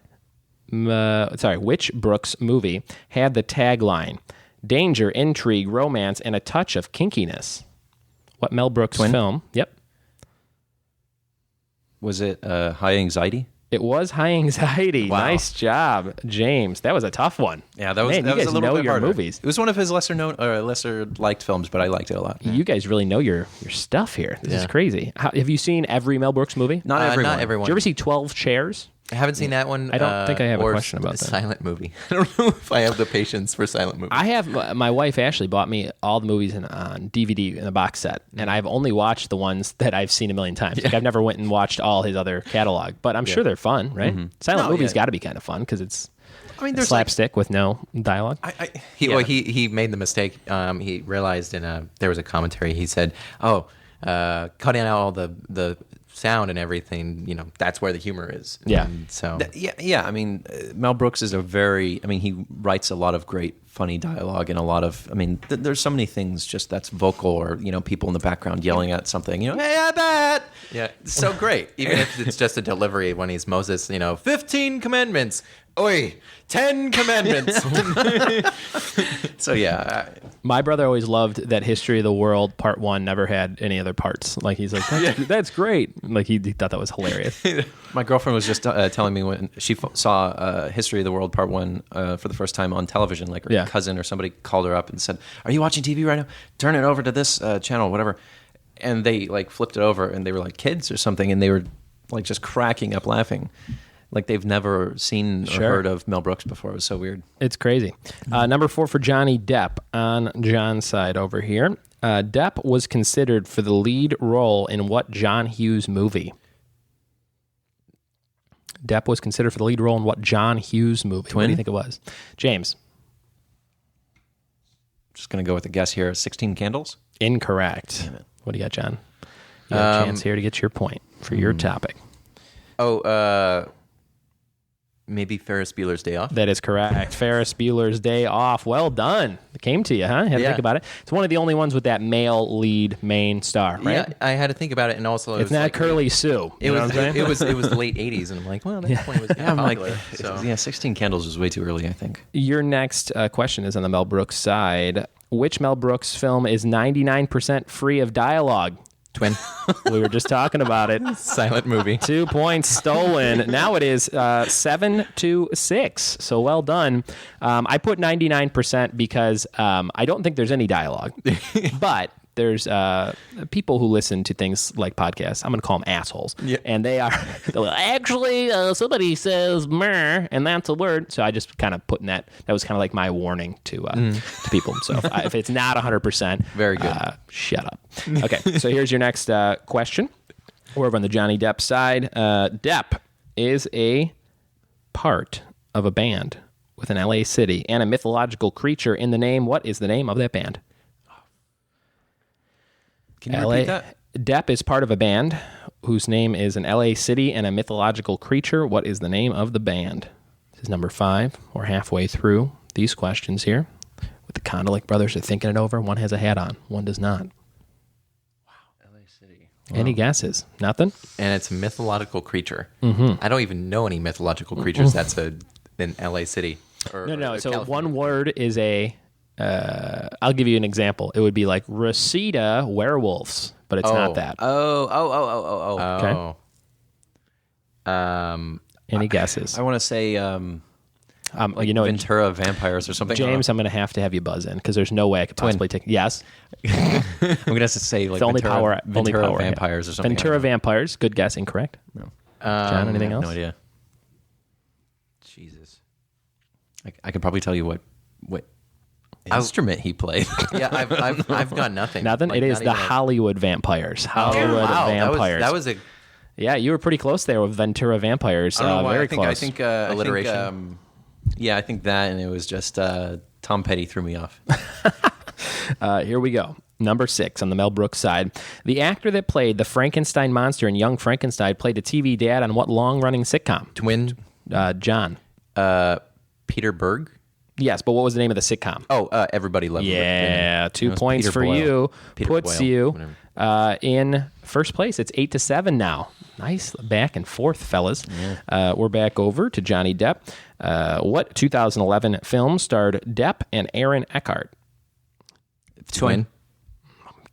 Brooks movie had the tagline, danger, intrigue, romance, and a touch of kinkiness? What Mel Brooks film? Yep.
Was it High Anxiety?
It was High Anxiety.
Wow.
Nice job, James. That was a tough one.
Yeah, that was
Man,
that
you
was
guys
a little
know
bit
your
harder.
movies.
It was one of his lesser liked films, but I liked it a lot.
You guys really know your stuff here. This is
Yeah.
crazy. Have you seen every Mel Brooks movie?
Not everyone.
Not everyone.
Did you ever see 12 Chairs?
I haven't seen that one.
I don't think I have a
or
question about that.
Silent movie. I don't know if I have the patience for silent movies.
I have. My wife Ashley bought me all the movies on DVD in a box set, and I've only watched the ones that I've seen a million times. Like I've never went and watched all his other catalog, but I'm sure they're fun, right? Silent
No,
movies
yeah.
got to be kind of fun because it's
there's
slapstick with no dialogue.
He made the mistake. He realized there was a commentary. He said, cutting out all the sound and everything, that's where the humor is.
Yeah.
And so
Yeah. I mean, Mel Brooks is he writes a lot of great, funny dialogue and a lot of, there's so many things just that's vocal or, people in the background yelling at something, hey, that.
yeah, it's so great. Even if it's just a delivery when he's Moses, 15 commandments. Oi, 10 commandments.
So yeah.
My brother always loved that History of the World Part 1 never had any other parts. Like, he's like, that's great. Like, he thought that was hilarious.
My girlfriend was just telling me when she saw History of the World Part 1 for the first time on television, like her cousin or somebody called her up and said, are you watching TV right now? Turn it over to this channel, whatever. And they like flipped it over and they were like kids or something and they were like just cracking up laughing. Like they've never seen or heard of Mel Brooks before. It was so weird.
It's crazy. Number 4 for Johnny Depp on John's side over here. Depp was considered for the lead role in what John Hughes movie? Depp was considered for the lead role in what John Hughes movie?
Twin?
What do you think it was? James.
Just going to go with a guess here. 16 Candles?
Incorrect.
Damn it.
What do you got, John? You got a chance here to get your point for your topic.
Maybe Ferris Bueller's Day Off.
That is correct. Ferris Bueller's Day Off. Well done. It came to you, huh? You had to think about it. It's one of the only ones with that male lead main star, right?
Yeah, I had to think about it, and also
It's not Curly Sue.
It was the late '80s, and I'm like, well, that point was kind of popular. So.
16 Candles was way too early, I think.
Your next question is on the Mel Brooks side. Which Mel Brooks film is 99% free of dialogue?
Twin.
We were just talking about it.
Silent movie.
2 points stolen. Now it is 7-6. So well done. I put 99% because I don't think there's any dialogue. But there's people who listen to things like podcasts. I'm going to call them assholes. Yeah. And they're like, actually, somebody says meh, and that's a word. So I just kind of put in that. That was kind of like my warning to people. So if it's not 100%,
very good.
Shut up. Okay, so here's your next question. We're over on the Johnny Depp side. Depp is a part of a band with an LA city and a mythological creature in the name. What is the name of that band?
Can you repeat that?
Depp is part of a band whose name is an LA city and a mythological creature. What is the name of the band? This is number 5. We're halfway through these questions here. With the Condolik brothers are thinking it over. One has a hat on. One does not.
Wow. LA City. Wow.
Any guesses? Nothing?
And it's a mythological creature. Mm-hmm. I don't even know any mythological creatures that's in LA City.
No. So California. One word is a... I'll give you an example. It would be like Reseda werewolves, but it's not that.
Oh.
Okay. Any guesses?
I want to say, Ventura vampires or something.
James, I'm going to have you buzz in because there's no way I could possibly take. Yes.
I'm going to have to say like Ventura vampires or something.
Ventura vampires. Good guess. Incorrect. No. John, anything else?
No idea. Jesus. I could probably tell you what instrument he played.
Yeah, I've got nothing.
Nothing.
Like,
it is the Hollywood vampires. Vampires.
That was a.
Yeah, you were pretty close there with Ventura vampires. Very close.
I think alliteration. I think that, and it was just Tom Petty threw me off.
Here we go. Number 6 on the Mel Brooks side. The actor that played the Frankenstein monster in Young Frankenstein played a TV dad on what long-running sitcom?
Twin.
John.
Peter Berg.
Yes, but what was the name of the sitcom?
Everybody Loves Raymond.
Yeah, 2 points
Peter
for
Boyle.
you.
Peter
Puts
Boyle,
you in first place. It's 8-7 now. Nice back and forth, fellas. Yeah. We're back over to Johnny Depp. What 2011 film starred Depp and Aaron Eckhart?
Twin.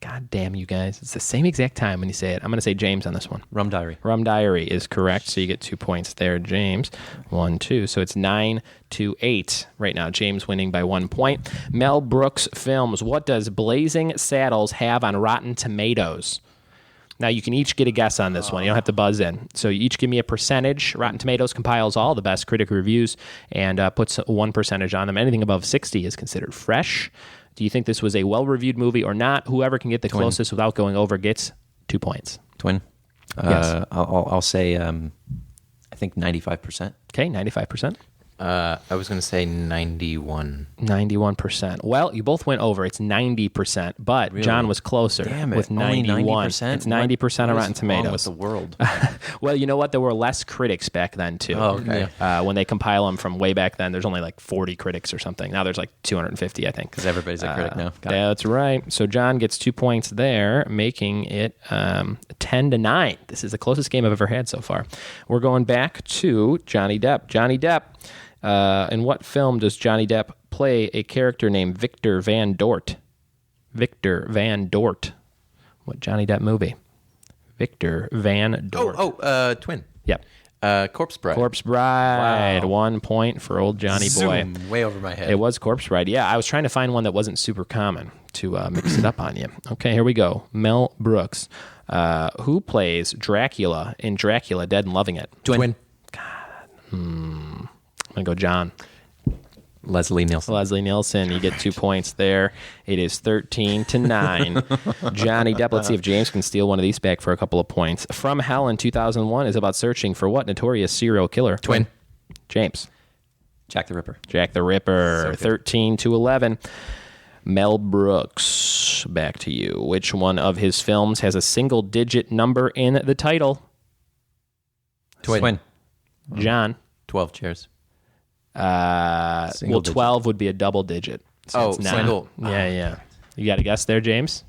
God damn you guys. It's the same exact time when you say it. I'm going to say James on this one.
Rum Diary.
Rum Diary is correct, so you get 2 points there, James. 1-2. So it's 9-8 right now. James winning by 1 point. Mel Brooks films. What does Blazing Saddles have on Rotten Tomatoes? Now, you can each get a guess on this one. You don't have to buzz in. So you each give me a percentage. Rotten Tomatoes compiles all the best critic reviews and puts 1% on them. Anything above 60 is considered fresh. Do you think this was a well-reviewed movie or not? Whoever can get the closest without going over gets 2 points.
Twin.
Yes.
I'll say, I think 95%.
Okay, 95%.
I was going to say 91.
91%. Well, you both went over. It's 90%, but
Really?
John was closer
Damn it.
with
Only
91.
90%?
It's 90% on
What
Rotten
is wrong
Tomatoes.
with the world?
Well, you know what? There were less critics back then, too.
Oh, okay.
When they compile them from way back then, there's only like 40 critics or something. Now there's like 250, I think.
Because everybody's a critic now.
That's right. So John gets 2 points there, making it 10-9. This is the closest game I've ever had so far. We're going back to Johnny Depp. Johnny Depp. In what film does Johnny Depp play a character named Victor Van Dort? Victor Van Dort. What Johnny Depp movie? Victor Van Dort.
Twin.
Yep.
Corpse Bride.
Corpse Bride.
Wow.
1 point for old Johnny Boy.
Zoom, way over my head.
It was Corpse Bride. Yeah, I was trying to find one that wasn't super common to mix it up on you. Okay, here we go. Mel Brooks. Who plays Dracula in Dracula Dead and Loving It?
Twin.
I'm going to go John.
Leslie Nielsen.
Leslie Nielsen, you get 2 points there. It is 13-9. Johnny Depp, let's see if James can steal one of these back for a couple of points. From Hell in 2001 is about searching for what notorious serial killer?
Twin.
James.
Jack the Ripper.
Jack the Ripper, 13-11. Mel Brooks, back to you. Which one of his films has a single-digit number in the title?
Twin.
John.
12 chairs.
Well, 12 would be a double digit. So it's not.
single.
Yeah. You got a guess there, James?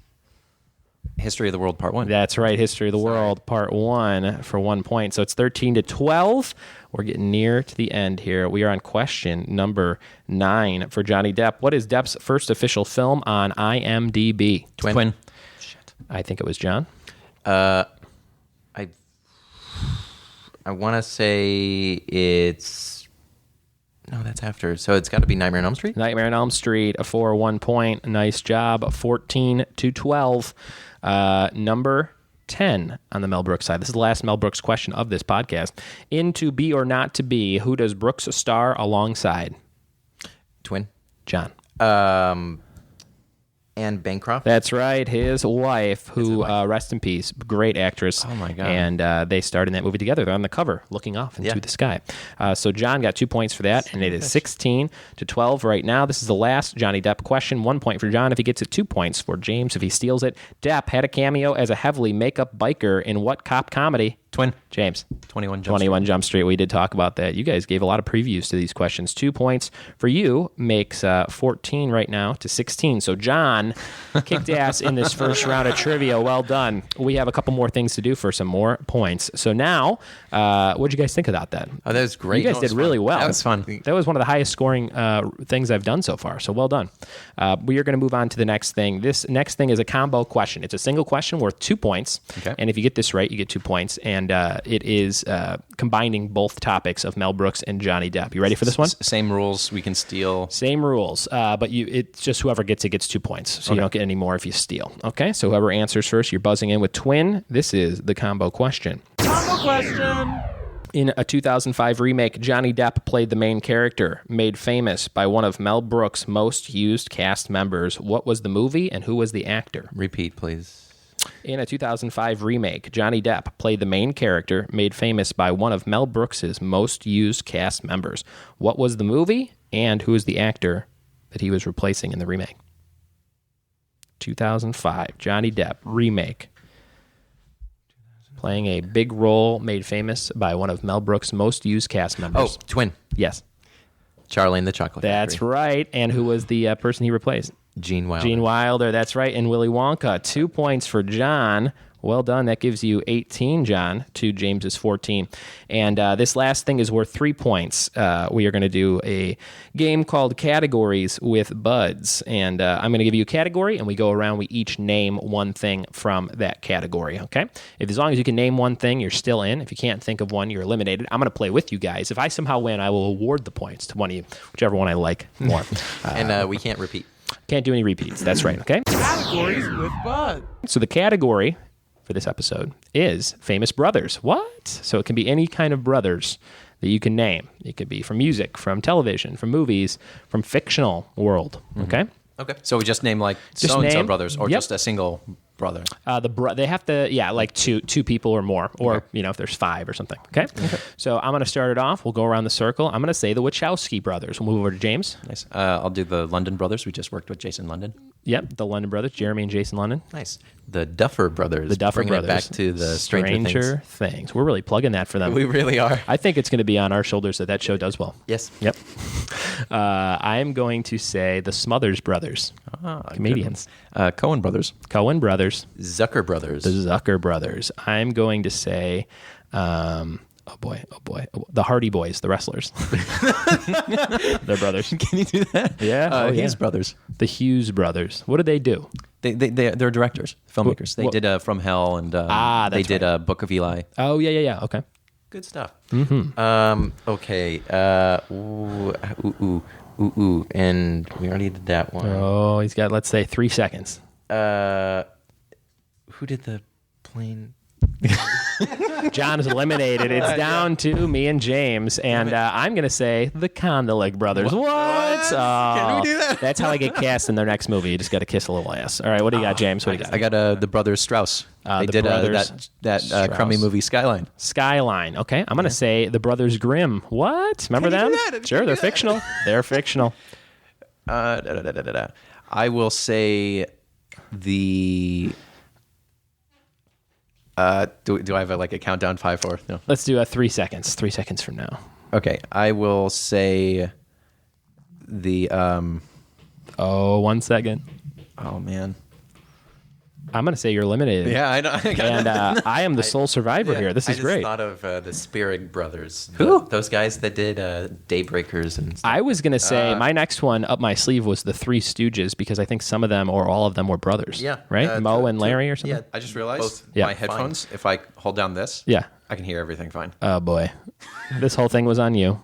History of the World Part 1.
That's right. History of the World, Part 1 for 1 point. So it's 13-12. We're getting near to the end here. We are on question number 9 for Johnny Depp. What is Depp's first official film on IMDb?
Twin.
Shit.
I think it was John.
I want to say it's... No, that's after. So it's got to be Nightmare on Elm Street?
Nightmare on Elm Street for 1 point. Nice job. 14-12. Number 10 on the Mel Brooks side. This is the last Mel Brooks question of this podcast. In To Be or Not to Be, who does Brooks star alongside?
Twin.
John.
Anne Bancroft.
That's right. His wife, who, rest in peace, great actress.
Oh, my God.
And they starred in that movie together. They're on the cover, looking off into the sky. So John got 2 points for that, and it is 16-12 right now. This is the last Johnny Depp question. 1 point for John if he gets it, 2 points for James if he steals it. Depp had a cameo as a heavily makeup biker in what cop comedy?
Twin.
James.
21 Jump Street.
21 Jump Street. We did talk about that. You guys gave a lot of previews to these questions. 2 points for you makes 14 right now to 16. So John kicked ass in this first round of trivia. Well done. We have a couple more things to do for some more points. So now, what did you guys think about that?
Oh, that was great.
You guys did really well.
That was fun.
That was one of the highest scoring things I've done so far. So well done. We are going to move on to the next thing. This next thing is a combo question. It's a single question worth 2 points.
Okay.
And if you get this right, you get 2 points. And it is combining both topics of Mel Brooks and Johnny Depp. You ready for this one?
Same rules. We can steal.
Same rules, but it's just whoever gets it gets 2 points. So you don't get any more if you steal. Okay, so whoever answers first, you're buzzing in with Twin. This is the combo question. Combo question. In a 2005 remake, Johnny Depp played the main character, made famous by one of Mel Brooks' most used cast members. What was the movie and who was the actor?
Repeat, please.
In a 2005 remake, Johnny Depp played the main character, made famous by one of Mel Brooks' most used cast members. What was the movie, and who is the actor that he was replacing in the remake? 2005, Johnny Depp, remake. Playing a big role, made famous by one of Mel Brooks' most used cast members.
Oh, Twin.
Yes.
Charlie and the Chocolate
That's
Factory.
right. And who was the person he replaced?
Gene Wilder.
Gene Wilder, that's right, and Willy Wonka. 2 points for John. Well done. That gives you 18, John, to James's 14. And this last thing is worth 3 points. We are going to do a game called Categories with Buds. And I'm going to give you a category, and we go around. We each name one thing from that category, okay? As long as you can name one thing, you're still in. If you can't think of one, you're eliminated. I'm going to play with you guys. If I somehow win, I will award the points to one of you, whichever one I like more.
And we can't repeat.
Can't do any repeats. That's right, okay?
Categories with Bud.
So the category for this episode is famous brothers. What? So it can be any kind of brothers that you can name. It could be from music, from television, from movies, from fictional world, okay?
Okay.
So we just name like
Just
so-and-so
name-
brothers or
yep.
just a single brother?
They have to, like two people or more, or if there's 5 or something. Okay. So I'm going to start it off. We'll go around the circle. I'm going to say the Wachowski brothers. We'll move over to James.
Nice. I'll do the London brothers. We just worked with Jason London.
Yep, the London brothers, Jeremy and Jason London.
Nice. The Duffer brothers.
The Duffer
bringing
brothers.
It back to the Stranger
Things. We're really plugging that for them.
We really are.
I think it's going to be on our shoulders that show does well.
Yes.
Yep. I am going to say the Smothers brothers. Comedians.
Coen brothers.
Coen brothers.
Zucker brothers.
The Zucker brothers. I'm going to say, oh boy, the Hardy Boys, the wrestlers. They're brothers.
Can you do that?
Yeah.
Hughes brothers.
The Hughes brothers. What do they do?
They're directors, filmmakers. They did From Hell, and they did Book of Eli.
Oh, yeah. Okay.
Good stuff.
Mm-hmm.
Okay. And we already did that one.
Oh, he's got, let's say, 3 seconds.
Who did the plane?
John is eliminated. It's down to me and James, and I'm going to say the Kondelik brothers. What?
Can we do that?
That's how I get cast in their next movie. You just got to kiss a little ass. All right, what do you got, James? What do you got?
I got the brothers Strauss. They
the
did
brothers
that crummy movie Skyline.
Skyline. Okay, I'm going to say the brothers Grimm. What? Remember them? Sure, they're fictional. They're fictional.
I will say the. Do I have a countdown 5, 4? No.
Let's do 3 seconds. 3 seconds from now.
Okay, I will say the.
1 second.
Oh man.
I'm going to say you're eliminated.
Yeah, I know.
And I am the sole survivor here. This is great.
I just thought of the Spirig brothers.
Who?
Those guys that did Daybreakers and stuff.
I was going to say my next one up my sleeve was the Three Stooges because I think some of them or all of them were brothers.
Yeah.
Right? Mo and Larry or something?
Yeah.
I just realized
Yeah.
my headphones. If I hold down this,
Yeah.
I can hear everything fine.
Oh, boy. This whole thing was on you.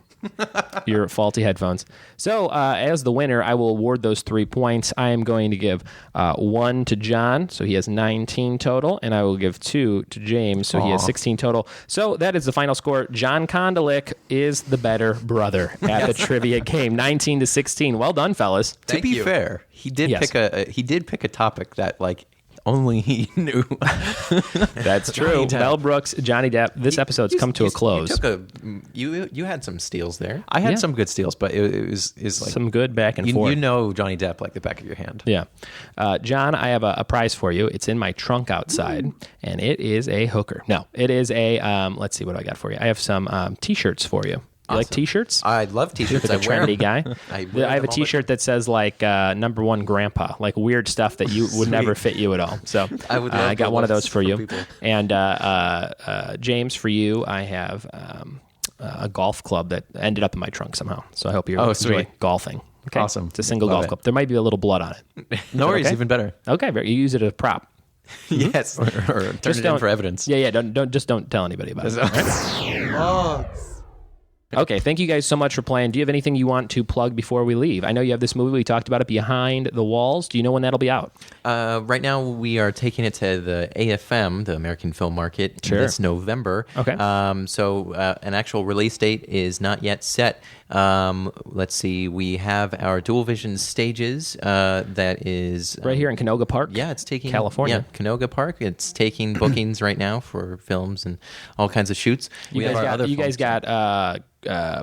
Your faulty headphones. So, as the winner, I will award those 3 points. I am going to give 1 to John, so he has 19 total, and I will give 2 to James, so he has 16 total. So, that is the final score. John Kondelik is the better brother at the trivia game, 19 to 16. Well done, fellas.
To be fair, he did pick a topic that only he knew.
That's true. Mel Brooks, Johnny Depp. This episode's come to a close.
You had some steals there.
I had some good steals, but it was like
some good back and forth.
You know Johnny Depp like the back of your hand.
Yeah. John, I have a prize for you. It's in my trunk outside, and it is a hooker. No, it is a, let's see what I got for you. I have some T-shirts for you. You like T-shirts?
I love T-shirts.
You're the trendy guy. I have a T-shirt that says number 1 grandpa, like weird stuff that you would never fit you at all. So I got one of those for you.
People.
And James, for you, I have a golf club that ended up in my trunk somehow. So I hope you enjoy golfing. Okay?
Awesome.
It's a single
Love
golf
it.
club. There might be a little blood on it.
No worries,
okay?
even better.
Okay, you use it as a prop.
Yes.
Or turn it in for evidence.
Yeah. Don't tell anybody about it. All right? Okay, thank you guys so much for playing. Do you have anything you want to plug before we leave? I know you have this movie. We talked about it, Behind the Walls. Do you know when that'll be out?
Right now, we are taking it to the AFM, the American Film Market, this November.
Okay.
So an actual release date is not yet set. Let's see. We have our Dual Vision stages. That is
Right here in Canoga Park.
Yeah, it's taking
California.
Yeah, Canoga Park. It's taking bookings right now for films and all kinds of shoots.
You guys got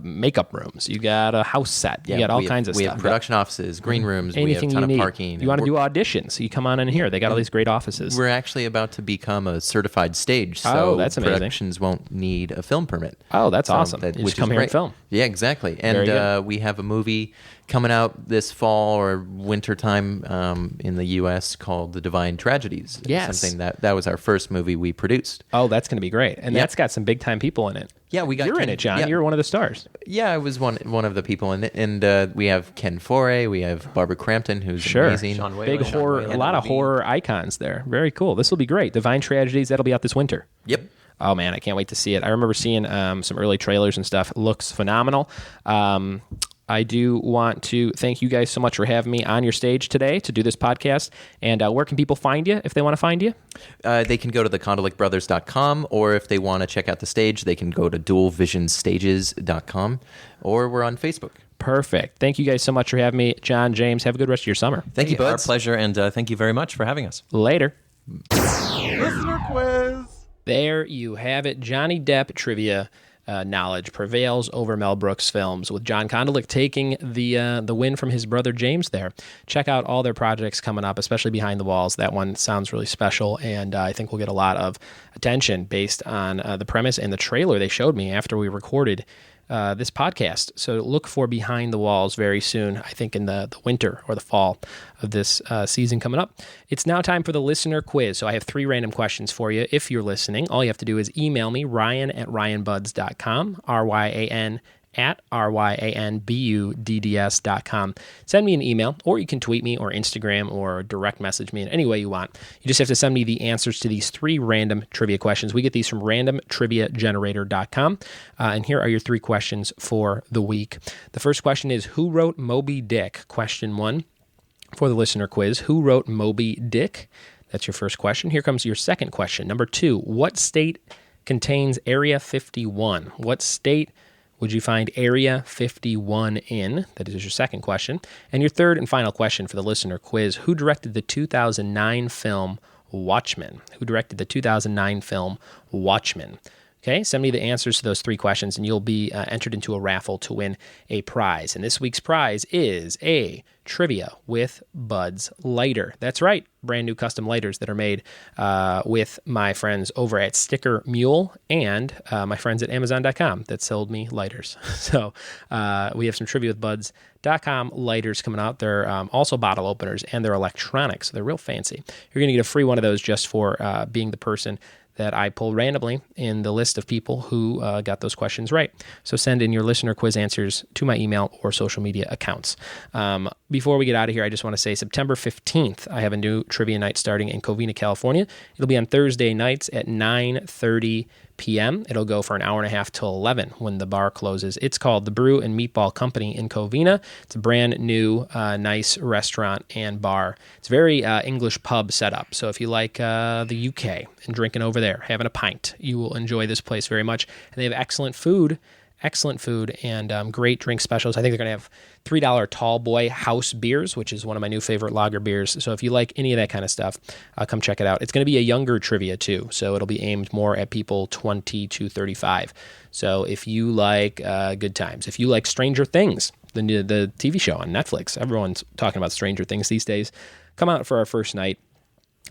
makeup rooms. You got a house set. You got all kinds of stuff.
We have production offices, green rooms.
Anything
we have a ton
you need.
of parking.
You want to do auditions? You come on in here. They got all these great offices.
We're actually about to become a certified stage, so
that's amazing.
productions won't need a film permit.
Oh, that's awesome. You
Which
just come
is
here
great.
and film.
Yeah, exactly.
Very good.
And we have a movie coming out this fall or winter time in the U.S. called The Divine Tragedies.
Yes.
Something that was our first movie we produced.
Oh, that's going to be great. And that's got some big time people in it.
Yeah, we got
You're in
Ken-
it, John.
yeah.
You're one of the stars.
Yeah, I was one of the people in it. And we have Ken Foray, we have Barbara Crampton, who's amazing.
Sean Whalen.
Big horror, a lot of horror icons there. Very cool. This will be great. Divine Tragedies, that'll be out this winter.
Yep.
Oh, man, I can't wait to see it. I remember seeing some early trailers and stuff. It looks phenomenal. I do want to thank you guys so much for having me on your stage today to do this podcast. And where can people find you if they want to find you?
They can go to thecondelicbrothers.com, or if they want to check out the stage, they can go to dualvisionstages.com, or we're on Facebook.
Perfect. Thank you guys so much for having me. John, James, have a good rest of your summer.
Thank you,
Our
buds.
pleasure, and thank you very much for having us.
Later.
Listener quiz.
There you have it. Johnny Depp trivia knowledge prevails over Mel Brooks films, with John Condillac taking the win from his brother James there. Check out all their projects coming up, especially Behind the Walls. That one sounds really special, and I think we'll get a lot of attention based on the premise and the trailer they showed me after we recorded this podcast. So look for Behind the Walls very soon, I think in the winter or the fall of this season coming up. It's now time for the listener quiz. So I have 3 random questions for you. If you're listening, all you have to do is email me, ryan@ryanbuds.com, ryanbuds.com. Send me an email, or you can tweet me or Instagram or direct message me in any way you want. You just have to send me the answers to these 3 random trivia questions. We get these from randomtriviagenerator.com. And here are your 3 questions for the week. The first question is, who wrote Moby Dick? Question 1 for the listener quiz. Who wrote Moby Dick? That's your first question. Here comes your second question. Number 2, what state contains Area 51? What state would you find Area 51 in? That is your second question. And your third and final question for the listener quiz, who directed the 2009 film Watchmen? Who directed the 2009 film Watchmen? Okay, send me the answers to those 3 questions, and you'll be entered into a raffle to win a prize. And this week's prize is a Trivia with Buds lighter. That's right, brand new custom lighters that are made with my friends over at Sticker Mule and my friends at Amazon.com that sold me lighters. So we have some Trivia with Buds.com lighters coming out. They're also bottle openers, and they're electronic, so they're real fancy. You're going to get a free one of those just for being the person that I pulled randomly in the list of people who got those questions right. So send in your listener quiz answers to my email or social media accounts. Before we get out of here, I just want to say September 15th, I have a new trivia night starting in Covina, California. It'll be on Thursday nights at 9:30 p.m. It'll go for an hour and a half till 11 when the bar closes. It's called the Brew and Meatball Company in Covina. It's a brand new, nice restaurant and bar. It's very English pub setup. So if you like the UK and drinking over there, having a pint, you will enjoy this place very much. And they have excellent food and great drink specials. I think they're going to have $3 Tall Boy House beers, which is one of my new favorite lager beers. So if you like any of that kind of stuff, come check it out. It's going to be a younger trivia too, so it'll be aimed more at people 20 to 35. So if you like good times, if you like Stranger Things, the TV show on Netflix, everyone's talking about Stranger Things these days, come out for our first night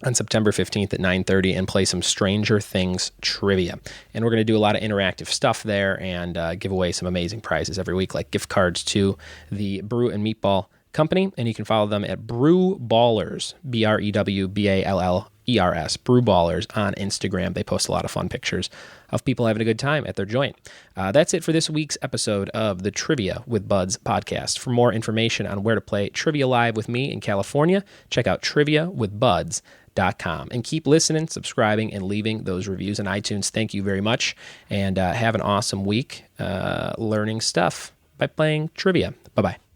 on September 15th at 9:30 and play some Stranger Things trivia. And we're going to do a lot of interactive stuff there and give away some amazing prizes every week, like gift cards to the Brew and Meatball Company. And you can follow them at Brew Ballers, BREWBALLERS, Brew Ballers on Instagram. They post a lot of fun pictures of people having a good time at their joint. That's it for this week's episode of the Trivia with Buds podcast. For more information on where to play Trivia Live with me in California, check out triviawithbuds.com. And keep listening, subscribing, and leaving those reviews on iTunes. Thank you very much, and have an awesome week learning stuff by playing trivia. Bye-bye.